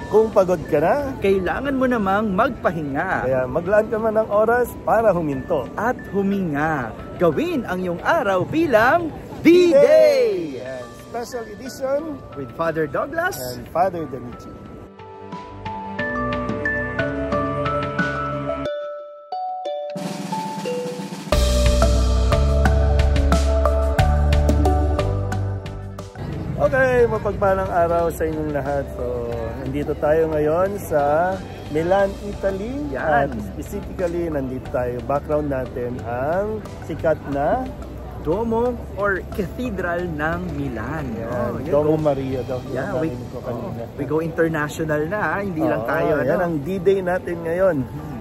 Kung pagod ka na, kailangan mo namang magpahinga. Kaya maglaan ka man ng oras para huminto at huminga. Gawin ang iyong araw bilang D-Day! Special edition with Father Douglas and Father Denichi. Okay, mapagpalang araw sa inyong lahat. So, nandito tayo ngayon sa Milan, Italy. Yan. At specifically, nandito tayo. Background natin ang sikat na Duomo or Cathedral ng Milan. Duomo Maria daw. Yeah, we go international na, hindi lang tayo. Yan ang D-Day natin ngayon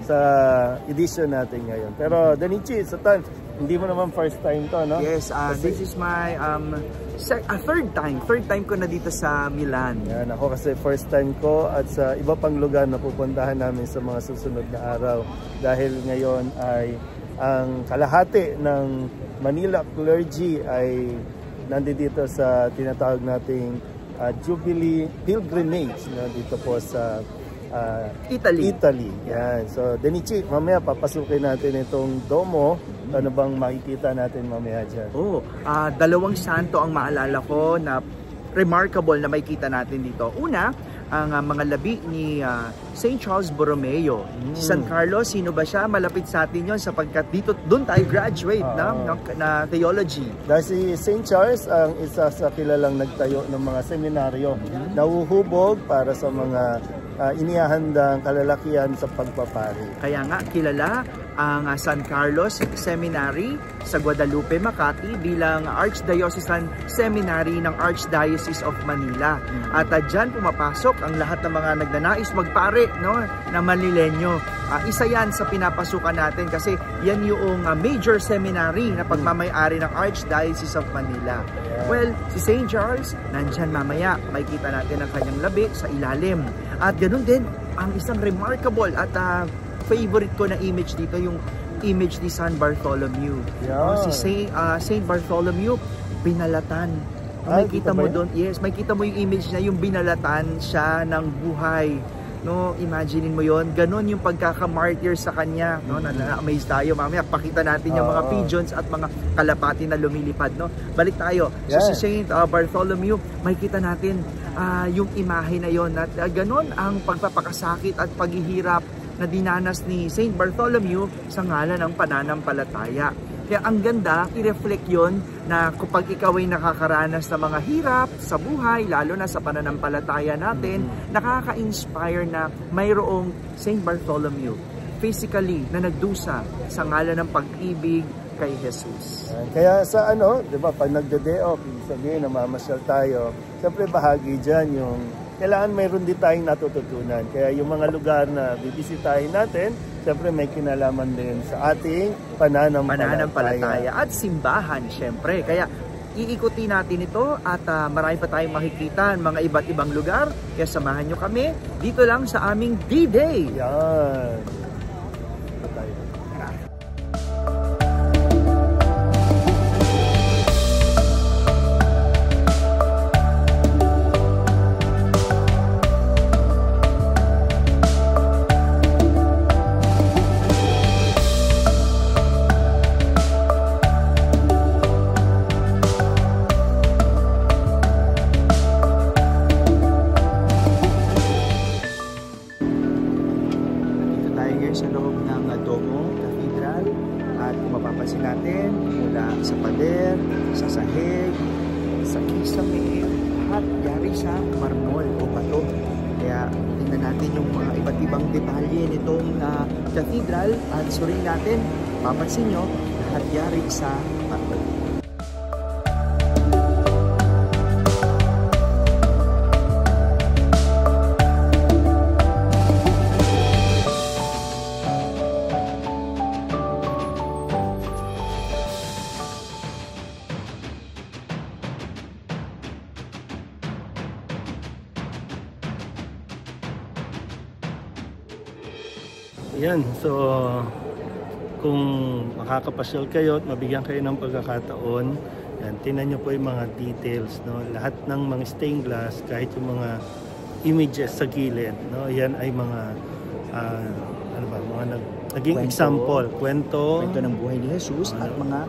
sa edition natin ngayon. Pero Denichi, sa hindi mo naman first time to, no? Yes, this is my third time ko na dito sa Milan. Yan, ako kasi first time ko at sa iba pang lugar na pupuntahan namin sa mga susunod na araw dahil ngayon ay ang kalahati ng Manila clergy ay nandito sa tinatawag nating Jubilee Pilgrimage dito po sa Italy. Yan. So, Denichi, mamaya papasukin natin itong Duomo. Ano bang makikita natin mamaya dyan? Dalawang santo ang maalala ko na remarkable na makikita natin dito. Una, ang mga labi ni St. Charles Borromeo. Si San Carlos, sino ba siya? Malapit sa atin yon sapagkat doon tayo graduate na theology. Dahil si St. Charles ang isa sa kilalang nagtayo ng mga seminaryo na uhuhubog para sa mga inihahandang kalalakihan sa pagpapari. Kaya nga kilala ang San Carlos Seminary sa Guadalupe, Makati bilang Archdiocesan Seminary ng Archdiocese of Manila. At dyan pumapasok ang lahat ng mga nagnanais magpare, no, na Manilenyo. Isa yan sa pinapasukan natin kasi yan yung major seminary na pagmamayari ng Archdiocese of Manila. Well, si St. Charles, nandyan mamaya, makikita natin ang kanyang labi sa ilalim. At ganun din, ang isang remarkable at favorite ko na image dito, yung image ni San Bartholomew. Si Saint Bartholomew, binalatan. Makikita mo doon, yes, makikita mo yung image niya, yung binalatan siya ng buhay. No, imaginein mo yon, ganun yung pagkaka-martyr sa kanya, no? Na-amaze tayo. Mamaya pakita natin yung mga pigeons at mga kalapati na lumilipad, no? Balik tayo. So si Saint Bartholomew, makikita natin yung imahe na yon, at ganun ang pagpapakasakit at paghihirap na dinanas ni Saint Bartholomew sa ngalan ng pananampalataya. Kaya ang ganda, i-reflect yon na kapag ikaw ay nakakaranas ng mga hirap sa buhay, lalo na sa pananampalataya natin, nakaka-inspire na mayroong Saint Bartholomew physically na nagdusa sa ngalan ng pag-ibig kay Jesus. Kaya sa di ba, pag nagde-day off, sabihin na mamasyal tayo, siyempre bahagi dyan yung kailangan mayroon din tayong natututunan. Kaya yung mga lugar na bibisitahin natin, siyempre may kinalaman din sa ating pananampalataya at simbahan, siyempre. Kaya iikuti natin ito at marami pa tayong makikita mga iba't ibang lugar. Kaya samahan nyo kami dito lang sa aming D-Day. Yan. Sa loob ng Duomo Cathedral at kung mapapansin natin mula sa pader, sa sahig, sa kisame at yari sa marmol o bato. Kaya tingnan natin yung mga iba't ibang detalye nitong cathedral at suriin natin, papansin nyo, lahat yari sa marmol. Yan, so kung makakapasyal kayo at mabigyan kayo ng pagkakataon, yan, tingnan nyo po yung mga details, no? Lahat ng mga stained glass, kahit yung mga images sa gilid, no? Yan ay mga mga naging example, kwento ng buhay ni Jesus at mga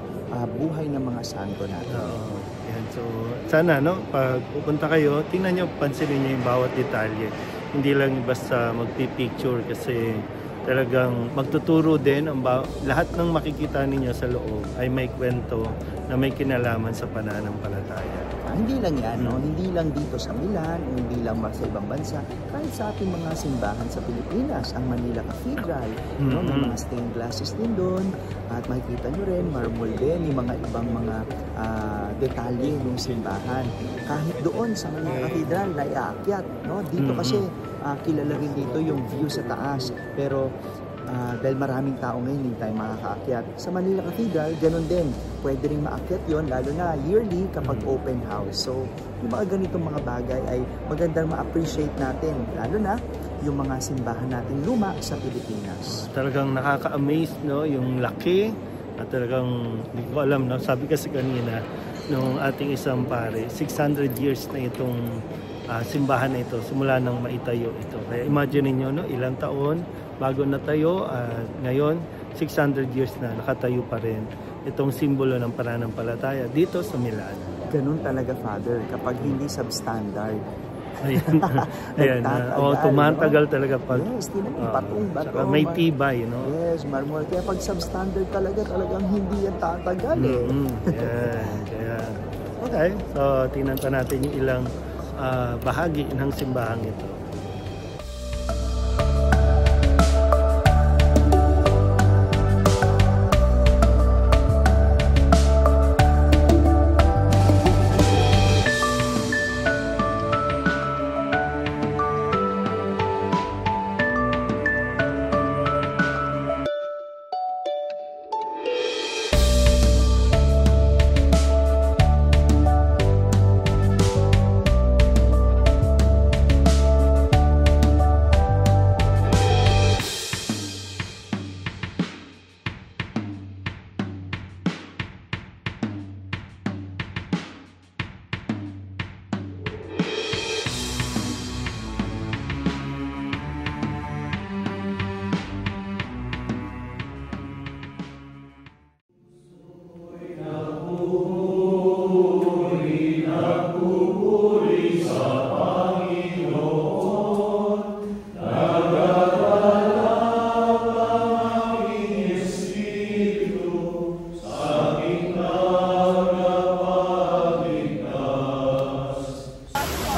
buhay ng mga santo natin. Yan. So sana, no, pag pupunta kayo, tingnan nyo, pansinin nyo yung bawat detalye. Hindi lang basta magpipicture, kasi talagang magtuturo din lahat ng makikita ninyo sa loob ay may kwento na may kinalaman sa pananampalataya. Hindi lang yan, no? Hindi lang dito sa Milan, hindi lang sa ibang bansa, kahit sa ating mga simbahan sa Pilipinas, ang Manila Cathedral, no? May mga stained glasses din doon, at makikita nyo rin, marble din, yung mga ibang mga detalye ng simbahan. Kahit doon sa Manila Cathedral, naiaakyat, no? Dito kasi kilala rin dito yung view sa taas, pero dahil maraming tao ngayon, hindi tayo makakaakyat. Sa Manila Cathedral, ganun din. Pwede rin maakyat yon, lalo na yearly kapag open house. So, yung mga ganitong mga bagay ay magandang ma-appreciate natin, lalo na yung mga simbahan natin luma sa Pilipinas. Talagang nakaka-amaze, no, yung laki, at talagang hindi ko alam, no, sabi kasi kanina nung ating isang pare, 600 years na itong simbahan na ito, simula nang maitayo ito. Kaya imagine niyo, no, ilang taon bago natayo, ngayon 600 years na nakatayo pa rin itong simbolo ng pananampalataya dito sa Milan. Ganun talaga, Father, kapag hindi substandard. Ayan. Ayan. Tumatagal, no? Talaga pag patong bato, may tibay, no? Yes, marmol. Kaya pag substandard talagang hindi yan tatagal Kaya, okay, so tingnan pa natin yung ilang bahagi ng simbahang ito.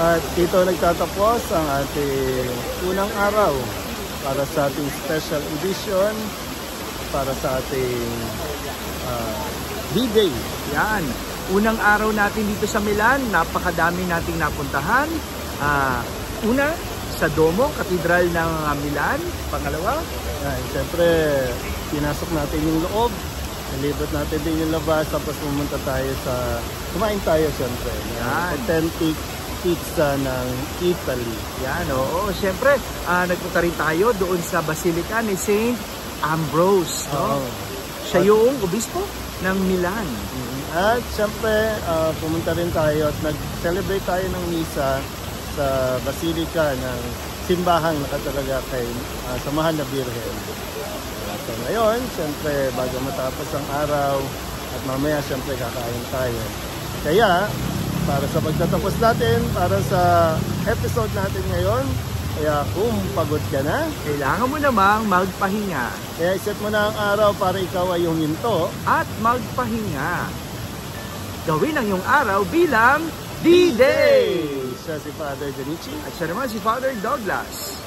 At dito nagtatapos ang ating unang araw para sa ating special edition, para sa ating D-Day. Yan. Unang araw natin dito sa Milan, napakadami nating napuntahan. Una, sa Duomo, Cathedral ng Milan. Pangalawa, siyempre, pinasok natin yung loob. Nalibot natin din yung labas. Tapos pumunta tayo kumain tayo siyempre. Authentic pizza ng Italy. Yan, oo. Siyempre, nagpunta rin tayo doon sa Basilica ni Saint Ambrose. No? Siya yung obispo ng Milan. At siyempre, pumunta rin tayo at nag-celebrate tayo ng misa sa Basilica ng simbahang nakatalaga kay Samahan na Birhen. So ngayon, siyempre, bago matapos ang araw at mamaya siyempre kakain tayo. Kaya, para sa pagtatapos natin, para sa episode natin ngayon, kaya kung pagod ka na, kailangan mo namang magpahinga. Kaya iset mo na ang araw para ikaw ay huminto at magpahinga. Gawin ang iyong araw bilang D-Day! Siya si Father Janichi. At siya naman si Father Douglas.